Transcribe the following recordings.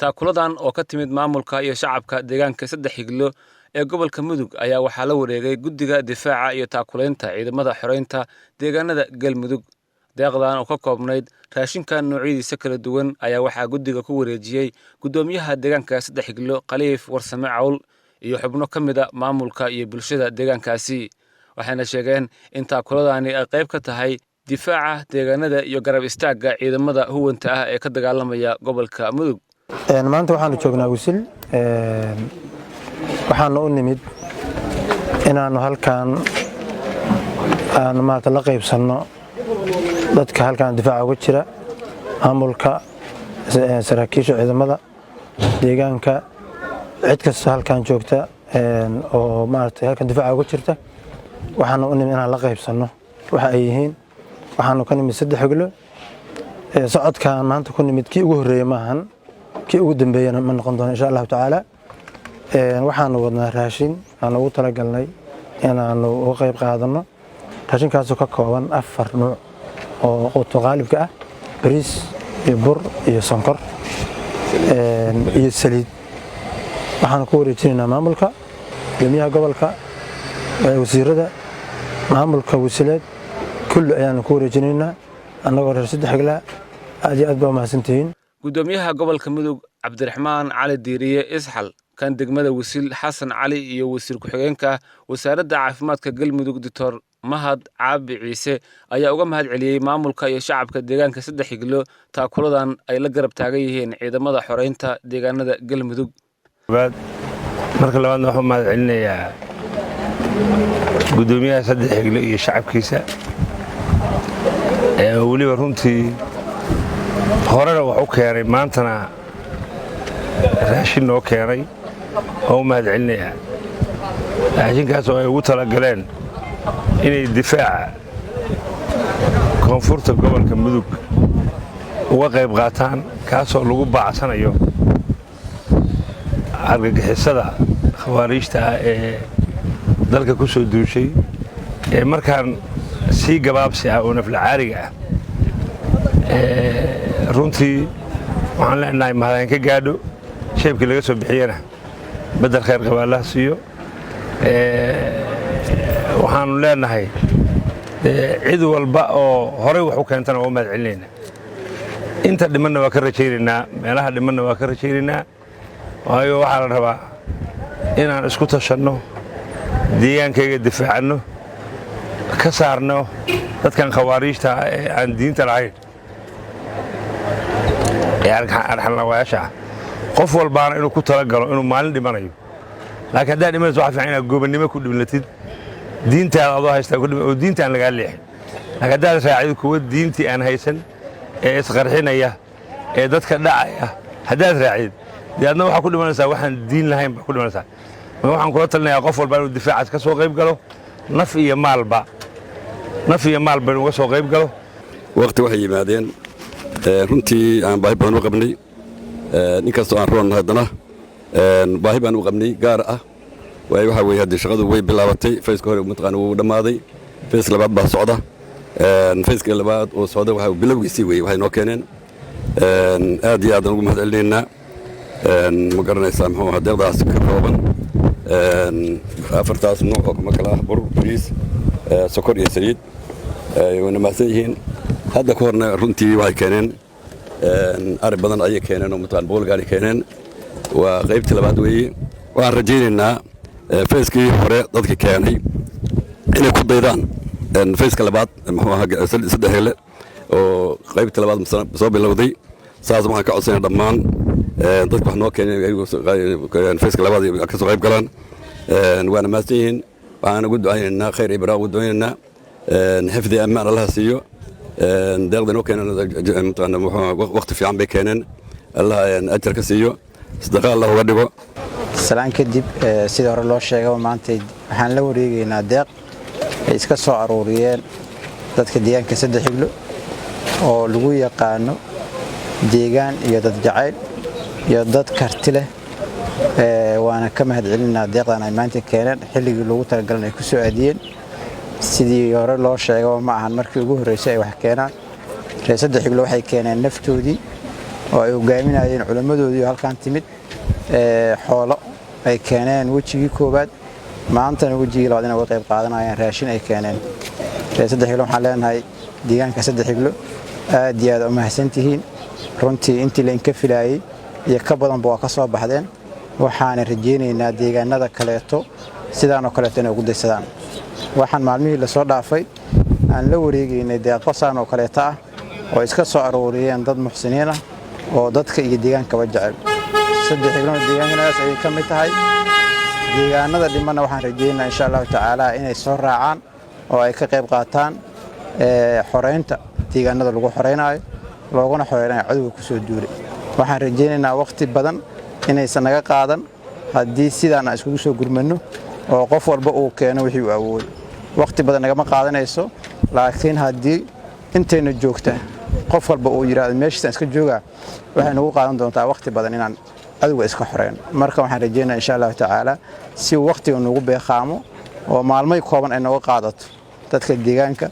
taakuladan oo ka timid maamulka iyo shacabka deegaanka saddex higlo ee gobolka Mudug ayaa waxaa la wareegay guddiga difaaca iyo taakulaynta ciidamada xoreynta deegaanada Galmudug. deeqdan oo ka koobnayd raashinka noocyadiisa kala duwan ayaa waxaa guddiga ku wareejiyay gudoomiyaha deegaanka saddex higlo Khaliif Warsame Cawl iyo xubno ka mid ah maamulka iyo bulshada deegaankaasi. waxayna sheegeen in taakuladani ay qayb ka tahay difaaca deegaanada iyo garab istaagga ciidamada huwanta ah ee ka dagaalamaya gobolka Mudug. maanta waxaanu joognaa Wisil waxaanu u nimid inaanu halkaan aan maanta la qaybsanno dadka halkaan difaaca uga jira maamulka saraakiisha ciidamada deegaanka cid kasta halkaan joogta oo maartay halkaan difaaca uga jirta waxaanu u nimid inaan la qaybsanno waxa ay yihiin waxaanu ka nimid saddex higlo socodkaan maanta ku nimid kii ugu horeeyay maahan kii ugu dambeeyana ma noqon doono insha Allah taala waxaanu wadnaa raashin aan ugu talagalnay inaanu uga qayb qaadano raashinkaas oo ka kooban 4 nooc oo quuto qaalibka ah bariis iyo bur iyo sonkor iyo saliid waxaan ku wareejinaynaa maamulka gudoomiyaha gobolka wasiirada maamulka wasiileed kullu ayaanu ku wareejinaynaa annagoo reer saddex higla aad iyo aad baa mahadsantihiin. gudoomiyaha gobolka Mudug Cabdiraxmaan Cali Diiriye Isxal kan degmada Wisil Xasan Cali iyo wasiir ku-xigeenka wasaaradda caafimaadka Galmudug Dr. Mahad Caabi Ciise ayaa uga mahad celiyay maamulka iyo shacabka deegaanka saddex higlo taakuladan ay la garab taagan yihiin ciidamada xoreynta deegaanada Galmudug. marka labaadna waxaan mahad celinayaa gudoomiyaha saddex higlo iyo shacabkiisa weliba runtii horena wax u keenay maantana raashin noo keenay oo mahad celinayaa raashinkaas oo ay ugu talagaleen inay difaaca koonfurta gobolka Mudug uga qayb qaataan kaasoo lagu baacsanayo argagixisada khawaariijta ah ee dalka ku soo duushay ee markaan si gabaabsi ah oo nafla caariga ah runtii waxaan leenahay mahadaan ka gaadho sheebkii laga soo bixiyana bedel khayr qaba Allah siiyo waxaanu leenahay cid walba oo horey wax u keentana waa mahad celinayna inta dhimanna waa ka rajaynaynaa meelaha dhimanna waa ka rajaynaynaa waayo waxaa la rabaa inaan isku tashanno deegaankayga difaacano ka saarno dadkan khawaariijta ah ee aan diinta lahayn ee arxanlaawayaasha ah qof walbaana inuu ku talagalo inuu maalin dhimanayo laakiin haddaad dhimanayso waxaa fiican inaad goobannimo ku dhimlatid diintaada adoo haystaa ku dhiman oo diinta aan lagaa leexin laakiin haddaad raacid kuwa diintii aan haysan ee isqarxinaya ee dadka dhacaya haddaad raacid dee adna waxaa ku dhimanaysaa waxaan diin lahayn baa ku dhimanaysaa marka waxaan kula talinayaa qof walba inuu difaacaas ka soo qayb galo naf iyo maalba inuu uga soo qayb galo. waqti waxay yimaadeen runtii aan baahi badan u qabnay inkastoo aan roon haddana baahi baan u qabnay gaar ah waayo waxa weeye haddii shaqadu way bilaabatay fayska hore mataqaana wuu dhammaaday fays labaad baa socda fayska labaad oo socda waxa bilowgiisii weeye waxay noo keeneen aad iyo aad ugu mahad celinaynaa ma garanaysaa muxuu ahaa deeqdaas ka kooban 4 nooc oo kama kala ah bur bariis sokor iyo saliid wayna mahadsan yihiin hadda ka horna runtii waxay keeneen ari badan ayay keeneen oo mataqaan boqol gaari keeneen waa qaybtii labaad weeye waxaan rajaynaynaa fayskii hore dadka keenay inay ku daydaan fayska labaad muxuu ahaa saddex higlo oo qaybtii labaad soo bilowday saas waxaan ka codsanay dhammaan dadka wax noo keenay fayska labaad ka soo qayb galaan waana mahadsan yihiin waxaan ugu ducaynaynaa khayr iyo baraaqa ugu ducaynaynaa xifdi ammaan Allah siiyo deeqdan oo keenan waqti fiican bay keeneen Allah ajar ka siiyo sadaqa Allah uga dhigo. salaan kadib sida hore loo sheegay maanta waxaan la wareegaynaa deeq ay iska soo aruuriyeen dadka deegaanka saddex higlo oo lagu yaqaano deegaan iyo dad jacayl iyo dad karti leh waana ka mahad celinaa deeqdan ay maanta keeneen xilligii loogu talagalay ay ku soo aadiyeen sidii hore loo sheegay ma ahan markii ugu horeysay ay wax keenaan reer saddex higlo waxay keeneen naftoodii oo ay hogaaminayeen culimmadoodii halkan timid xoolo ay keeneen wejigii koowaad maantana wejigii labaad inay uga qayb qaadanayaan raashin ay keeneen saddex higlo waxaan leenahay deegaanka saddex higlo aad iyo aad u mahadsantihiin runtii intii la inka filaayey iyo ka badanba waa ka soo baxdeen waxaan rajaynaynaa deegaanada kaleeto sidaan oo kaleeto inay ugu daysadaan waxaan maalmihii la soo dhaafay aan la wareegaynay deeqosaan oo kaleeto ah oo iska soo aruuriyeen dad muxsiniin ah oo dadka iyo deegaankaba jecel saddex higlo deegaankaas ay ka mid tahay deegaanada dhimana waxaan rajaynaynaa insha Allah tacaala inay soo raacaan oo ay ka qayb qaataan xoreynta deegaanada lagu xoreynayo looguna xoreynayo cadowga ku soo duulay waxaan rajaynaynaa waqti badan inaysan naga qaadan haddii sidaan aan iskugu soo gurmano oo qof walba uu keeno wixii uu awoodo waqti badan nagama qaadanayso laakiin haddii intayna joogta qof walba uu yiraahdo meeshaan iska jooga waxay nagu qaadan doontaa waqti badan inaan cadowga iska xoreyno marka waxaan rajaynayaa insha Allah tacaala si waqtiga nagu beeqaamo oo maalmay kooban ay naga qaadato dadka deegaanka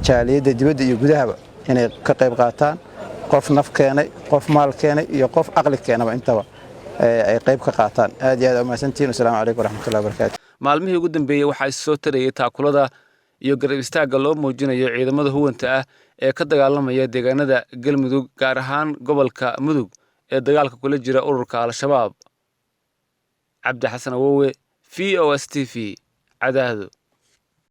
jaaliyada dibadda iyo gudahaba inay ka qayb qaataan qof naf keenay qof maal keenay iyo qof aqli keenaba intaba ay qayb ka qaataan aad iyo aad u mahadsantiin assalaamu calaykum waraxmatullaahi wabarakaatu maalmihii ugu dambeeyay waxaa soo tarayay taakulada iyo garab istaagga loo muujinayo ciidamada huwanta ah ee ka dagaalamaya deegaanada Galmudug gaar ahaan gobolka Mudug ee dagaalka kula jira ururka Al-Shabaab Cabdi Xasan Awowe VOS TV Cadaado